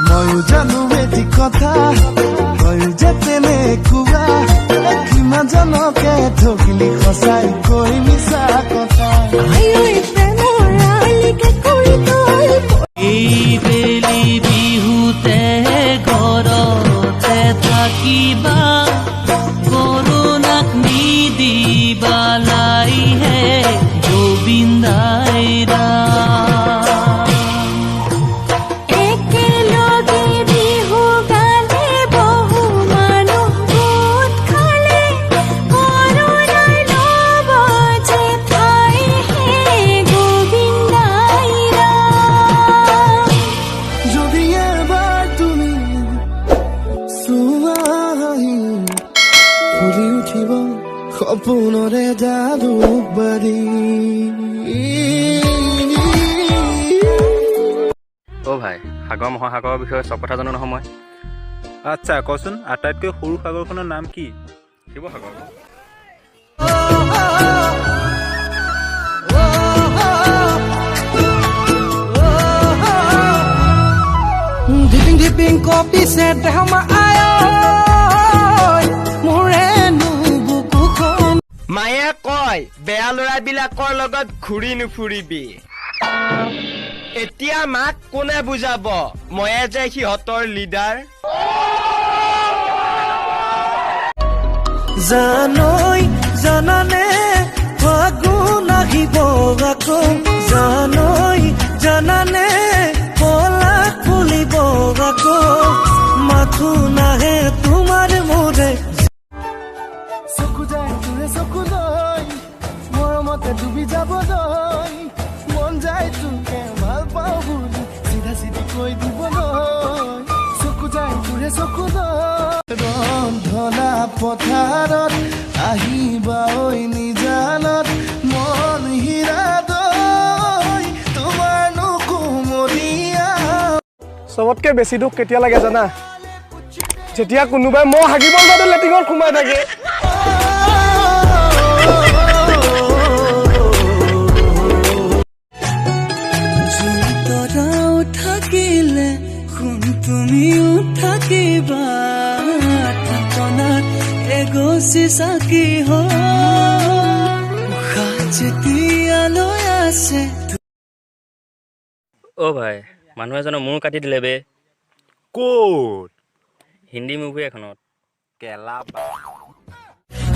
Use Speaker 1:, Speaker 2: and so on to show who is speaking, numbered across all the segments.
Speaker 1: ময়ো জানো এটি কথা হয় যে তেনেকুৱা কিমানজনকে ঠকিলি সঁচাই কৈ মিছা কথা
Speaker 2: বেলি বিহুতে ঘৰতে থাকিবা কৰোণাক নিদিবালাইহে গোবিন্দাই
Speaker 1: ফুলি উঠিব সপোনৰে জালুকবাৰী।
Speaker 3: অ' ভাই, সাগৰ মহাসাগৰৰ বিষয়ে চব কথা জানো নহয় মই।
Speaker 4: আচ্ছা কচোন, আটাইতকৈ সৰু সাগৰখনৰ নাম কি?
Speaker 3: শিৱসাগৰ।
Speaker 1: ধিপিং কপিছে দেহমা
Speaker 5: মায়ে কয় বেয়া ল'ৰাবিলাকৰ লগত ঘূৰি নুফুৰিবি। এতিয়া মাক কোনে বুজাব, ময়ে যে সিহঁতৰ লিডাৰ।
Speaker 1: জানৈ জানানে ফাগুন আহিব আকৌ, জানৈ জানানে পলাশ ফুলিব আকৌ, মাথো নাহে তোমাৰ মোৰে চকু যায় তোৰে চকু লৈ মৰমতে ডুবি যাবলৈ মন যায় তোকে ভাল পাওঁ বুলি চিধা চিধি কৈ দিবলৈ চকু যায় তোৰে চকু লৈ ৰন্ধনা পথাৰত আহিবা ঐ নিজানত মন হীৰা দৈ তোমাৰনো কুমলীয়া। চবতকে বেছি দুখ কেতিয়া লাগে জানা? যেতিয়া কোনোবাই মই হাগিব যাওঁতে লেট্ৰিনত সোমাই থাকে। থাকিলে শুন তুমিও থাকিবা এগছি চাকি হতিয়ালৈ আছে।
Speaker 3: অ' ভাই, মানুহ এজনে মূৰ কাটি দিলে বে।
Speaker 4: ক'ত?
Speaker 3: হিন্দী মুভি এখনত।
Speaker 4: কেলা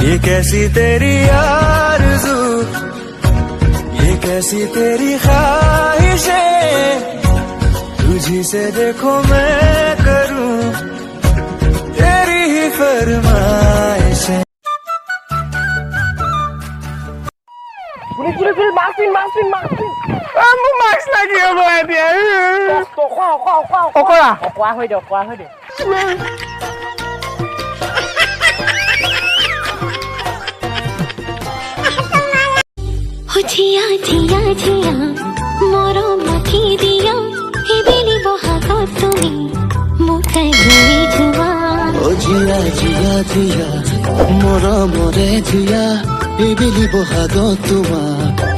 Speaker 1: ये कैसी तेरी आरज़ू, ये कैसी तेरी ख्वाहिशें, तुझी से देखो मैं करूं तेरी ही फरमाइशें। মাৰ্কিন মোৰ মাস্ক লাগি হ'ব এতিয়া। অকৰা হৈ দে
Speaker 6: ঝিয়া ঝিয়া ঝিয়া মৰম মাখি দিয়া এবেলি বহাগত তুমি মোকাই ঘূৰি যোৱা।
Speaker 1: ঝিয়া ঝিয়া ঝিয়া মৰমৰে ঝিয়া এবেলি বহাগত তোমাৰ